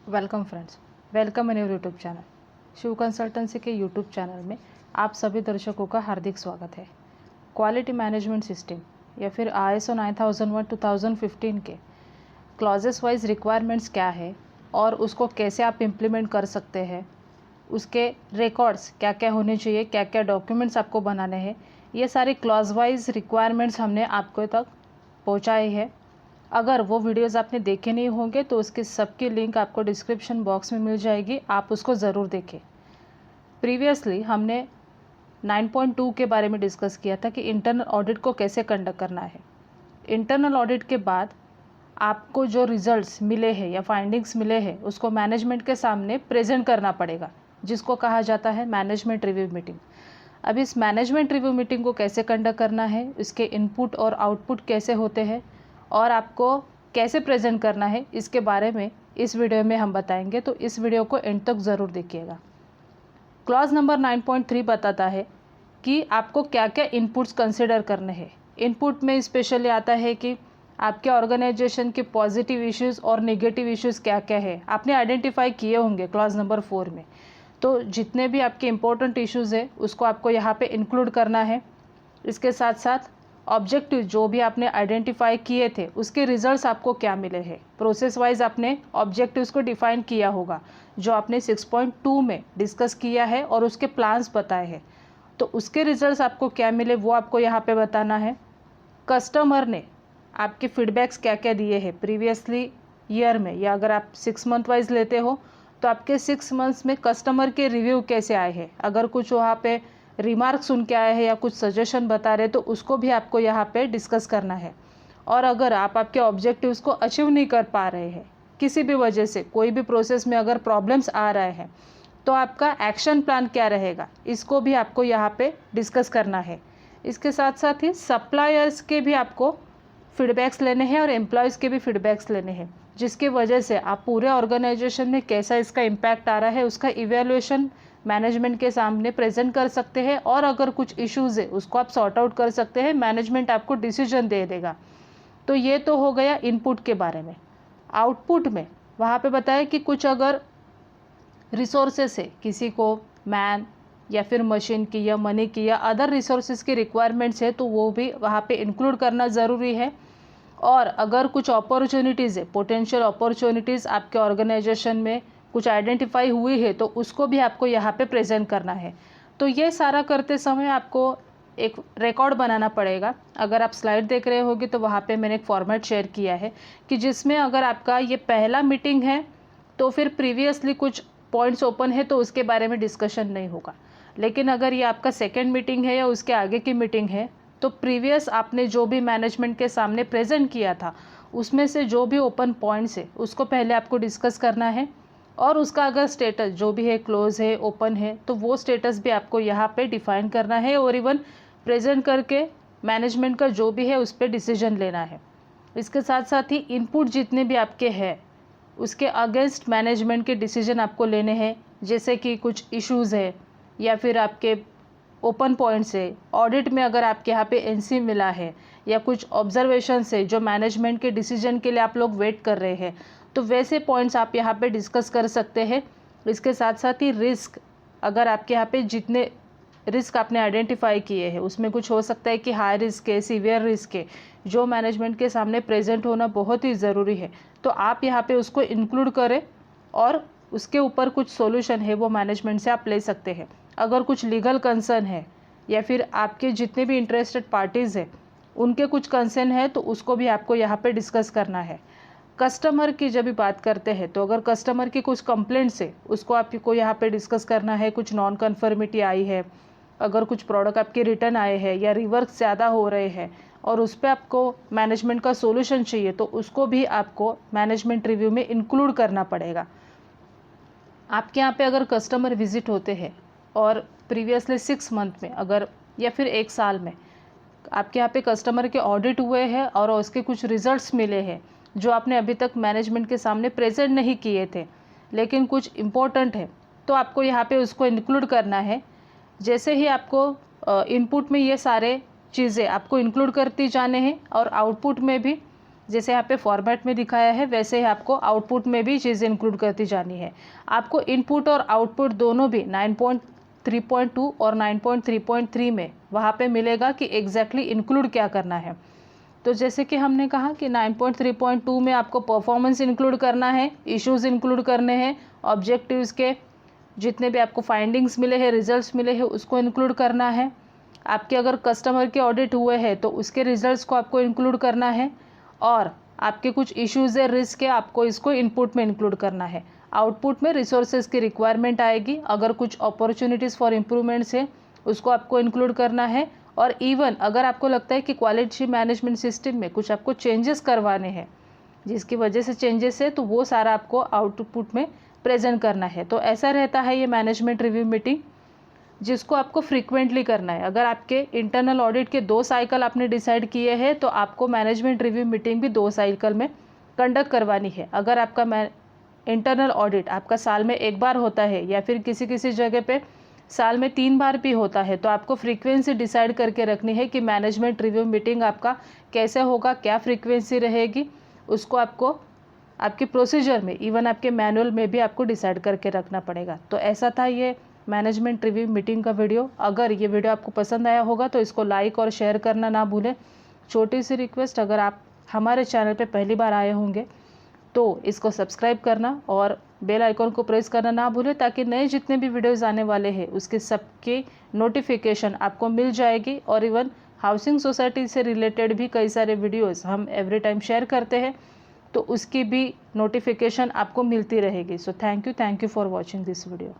Welcome friends, welcome in your YouTube channel. Shiv consultancy के YouTube channel में आप सभी दर्शकों का हार्दिक स्वागत है। क्वालिटी मैनेजमेंट सिस्टम या फिर ISO 9001 2015 के क्लॉजेस वाइज रिक्वायरमेंट्स क्या है और उसको कैसे आप इम्प्लीमेंट कर सकते हैं, उसके रिकॉर्ड्स क्या क्या होने चाहिए, क्या क्या डॉक्यूमेंट्स आपको बनाने हैं, ये सारे क्लॉज वाइज रिक्वायरमेंट्स हमने आपको तक पहुँचाए हैं। अगर वो वीडियोज़ आपने देखे नहीं होंगे तो उसके सबकी लिंक आपको डिस्क्रिप्शन बॉक्स में मिल जाएगी, आप उसको ज़रूर देखें। प्रीवियसली हमने 9.2 के बारे में डिस्कस किया था कि इंटरनल ऑडिट को कैसे कंडक्ट करना है। इंटरनल ऑडिट के बाद आपको जो रिजल्ट्स मिले हैं या फाइंडिंग्स मिले हैं उसको मैनेजमेंट के सामने प्रेजेंट करना पड़ेगा, जिसको कहा जाता है मैनेजमेंट रिव्यू मीटिंग। अब इस मैनेजमेंट रिव्यू मीटिंग को कैसे कंडक्ट करना है, इसके इनपुट और आउटपुट कैसे होते हैं और आपको कैसे प्रेजेंट करना है, इसके बारे में इस वीडियो में हम बताएंगे, तो इस वीडियो को एंड तक ज़रूर देखिएगा। क्लॉज नंबर 9.3 बताता है कि आपको क्या क्या इनपुट्स कंसिडर करने हैं। इनपुट में स्पेशली आता है कि आपके ऑर्गेनाइजेशन के पॉजिटिव इश्यूज़ और नेगेटिव इश्यूज़ क्या क्या है, आपने आइडेंटिफाई किए होंगे क्लॉज नंबर 4 में। तो जितने भी आपके इम्पोर्टेंट इश्यूज़ है उसको आपको यहाँ पे इंक्लूड करना है। इसके साथ साथ ऑब्जेक्टिव जो भी आपने आइडेंटिफाई किए थे उसके रिजल्ट्स आपको क्या मिले हैं, प्रोसेस वाइज आपने ऑब्जेक्टिव्स को डिफाइन किया होगा जो आपने 6.2 में डिस्कस किया है और उसके प्लान्स बताए हैं, तो उसके रिजल्ट्स आपको क्या मिले वो आपको यहाँ पे बताना है। कस्टमर ने आपके फीडबैक्स क्या क्या दिए हैं प्रीवियसली ईयर में, या अगर आप 6 मंथ वाइज लेते हो तो आपके 6 मंथ्स में कस्टमर के रिव्यू कैसे आए हैं। अगर कुछ वहाँ पे रिमार्क सुन के आए हैं या कुछ सजेशन बता रहे तो उसको भी आपको यहाँ पे डिस्कस करना है। और अगर आप आपके ऑब्जेक्टिव्स को अचीव नहीं कर पा रहे हैं, किसी भी वजह से कोई भी प्रोसेस में अगर प्रॉब्लम्स आ रहे हैं, तो आपका एक्शन प्लान क्या रहेगा, इसको भी आपको यहाँ पे डिस्कस करना है। इसके साथ साथ ही सप्लायर्स के भी आपको फीडबैक्स लेने हैं और एम्प्लॉयज़ के भी फीडबैक्स लेने हैं, जिसकी वजह से आप पूरे ऑर्गेनाइजेशन में कैसा इसका इम्पैक्ट आ रहा है उसका इवैल्यूएशन मैनेजमेंट के सामने प्रेजेंट कर सकते हैं। और अगर कुछ इश्यूज़ है उसको आप सॉर्ट आउट कर सकते हैं, मैनेजमेंट आपको डिसीजन दे देगा। तो ये तो हो गया इनपुट के बारे में। आउटपुट में वहाँ पे बताया कि कुछ अगर रिसोर्सेस है, किसी को मैन या फिर मशीन की या मनी की या अदर रिसोर्सेज की रिक्वायरमेंट्स है तो वो भी वहाँ पे इंक्लूड करना ज़रूरी है। और अगर कुछ अपॉर्चुनिटीज़ है, पोटेंशियल अपॉर्चुनिटीज़ आपके ऑर्गेनाइजेशन में कुछ आइडेंटिफाई हुई है तो उसको भी आपको यहाँ पे प्रेजेंट करना है। तो ये सारा करते समय आपको एक रिकॉर्ड बनाना पड़ेगा। अगर आप स्लाइड देख रहे होगे तो वहाँ पे मैंने एक फॉर्मेट शेयर किया है कि जिसमें अगर आपका ये पहला मीटिंग है तो फिर प्रीवियसली कुछ पॉइंट्स ओपन है तो उसके बारे में डिस्कशन नहीं होगा। लेकिन अगर ये आपका सेकेंड मीटिंग है या उसके आगे की मीटिंग है तो प्रीवियस आपने जो भी मैनेजमेंट के सामने प्रेजेंट किया था उसमें से जो भी ओपन पॉइंट्स है उसको पहले आपको डिस्कस करना है। और उसका अगर स्टेटस जो भी है, क्लोज है, ओपन है, तो वो स्टेटस भी आपको यहाँ पे डिफाइन करना है और इवन प्रेजेंट करके मैनेजमेंट का जो भी है उस पर डिसीजन लेना है। इसके साथ साथ ही इनपुट जितने भी आपके हैं उसके अगेंस्ट मैनेजमेंट के डिसीजन आपको लेने हैं, जैसे कि कुछ इश्यूज़ है या फिर आपके ओपन पॉइंट्स है, ऑडिट में अगर आपके यहाँ पे एनसी मिला है या कुछ ऑब्जर्वेशंस है जो मैनेजमेंट के डिसीजन के लिए आप लोग वेट कर रहे हैं, तो वैसे पॉइंट्स आप यहाँ पे डिस्कस कर सकते हैं। इसके साथ साथ ही रिस्क, अगर आपके यहाँ पे जितने रिस्क आपने आइडेंटिफाई किए हैं उसमें कुछ हो सकता है कि हाई रिस्क है, सीवियर रिस्क है, जो मैनेजमेंट के सामने प्रेजेंट होना बहुत ही ज़रूरी है, तो आप यहाँ पे उसको इंक्लूड करें और उसके ऊपर कुछ सॉल्यूशन है वो मैनेजमेंट से आप ले सकते हैं। अगर कुछ लीगल कंसर्न है या फिर आपके जितने भी इंटरेस्टेड पार्टीज़ हैं उनके कुछ कंसर्न है तो उसको भी आपको यहाँ पे डिस्कस करना है। कस्टमर की जब भी बात करते हैं तो अगर कस्टमर की कुछ कंप्लेंट्स है उसको आपको यहाँ पे डिस्कस करना है। कुछ नॉन कन्फर्मिटी आई है, अगर कुछ प्रोडक्ट आपके रिटर्न आए हैं या रिवर्क ज़्यादा हो रहे हैं और उस पर आपको मैनेजमेंट का सोल्यूशन चाहिए तो उसको भी आपको मैनेजमेंट रिव्यू में इंक्लूड करना पड़ेगा। आपके यहाँ पे अगर कस्टमर विजिट होते हैं और प्रीवियसली 6 मंथ में अगर या फिर 1 साल में आपके यहाँ पे कस्टमर के ऑडिट हुए हैं और उसके कुछ रिजल्ट्स मिले हैं जो आपने अभी तक मैनेजमेंट के सामने प्रेजेंट नहीं किए थे लेकिन कुछ इम्पोर्टेंट है, तो आपको यहाँ पे उसको इंक्लूड करना है। जैसे ही आपको इनपुट में ये सारे चीज़ें आपको इंक्लूड करती जाने हैं और आउटपुट में भी जैसे यहाँ पे फॉर्मेट में दिखाया है वैसे ही आपको आउटपुट में भी चीज़ें इंक्लूड करती जानी है। आपको इनपुट और आउटपुट दोनों भी 9.3.2 और 9.3.3 में वहाँ पे मिलेगा कि एग्जैक्टली इंक्लूड क्या करना है। तो जैसे कि हमने कहा कि 9.3.2 में आपको परफॉर्मेंस इंक्लूड करना है, इश्यूज इंक्लूड करने हैं, ऑब्जेक्टिव्स के जितने भी आपको फाइंडिंग्स मिले हैं, रिजल्ट्स मिले हैं उसको इंक्लूड करना है। आपके अगर कस्टमर के ऑडिट हुए हैं तो उसके रिजल्ट्स को आपको इंक्लूड करना है, और आपके कुछ इश्यूज़ है, रिस्क है, आपको इसको इनपुट में इंक्लूड करना है। आउटपुट में रिसोर्सेज की रिक्वायरमेंट आएगी, अगर कुछ अपॉर्चुनिटीज़ फॉर इम्प्रूवमेंट्स है उसको आपको इंक्लूड करना है, और इवन अगर आपको लगता है कि क्वालिटी मैनेजमेंट सिस्टम में कुछ आपको चेंजेस करवाने हैं जिसकी वजह से चेंजेस है तो वो सारा आपको आउटपुट में प्रेजेंट करना है। तो ऐसा रहता है ये मैनेजमेंट रिव्यू मीटिंग, जिसको आपको फ्रीक्वेंटली करना है। अगर आपके इंटरनल ऑडिट के 2 साइकिल आपने डिसाइड किए हैं तो आपको मैनेजमेंट रिव्यू मीटिंग भी 2 साइकिल में कंडक्ट करवानी है। अगर आपका इंटरनल ऑडिट आपका साल में 1 बार होता है या फिर किसी किसी जगह पे साल में 3 बार भी होता है तो आपको फ्रीक्वेंसी डिसाइड करके रखनी है कि मैनेजमेंट रिव्यू मीटिंग आपका कैसे होगा, क्या फ्रीक्वेंसी रहेगी, उसको आपको आपके प्रोसीजर में, इवन आपके मैनुअल में भी आपको डिसाइड करके रखना पड़ेगा। तो ऐसा था ये मैनेजमेंट रिव्यू मीटिंग का वीडियो। अगर ये वीडियो आपको पसंद आया होगा तो इसको लाइक और शेयर करना ना भूलें। छोटी सी रिक्वेस्ट, अगर आप हमारे चैनल पे पहली बार आए होंगे तो इसको सब्सक्राइब करना और बेल आइकॉन को प्रेस करना ना भूलें, ताकि नए जितने भी वीडियोज़ आने वाले हैं उसके सबके नोटिफिकेशन आपको मिल जाएगी। और इवन हाउसिंग सोसाइटी से रिलेटेड भी कई सारे वीडियोज़ हम एवरी टाइम शेयर करते हैं तो उसकी भी नोटिफिकेशन आपको मिलती रहेगी। So thank you for watching this video.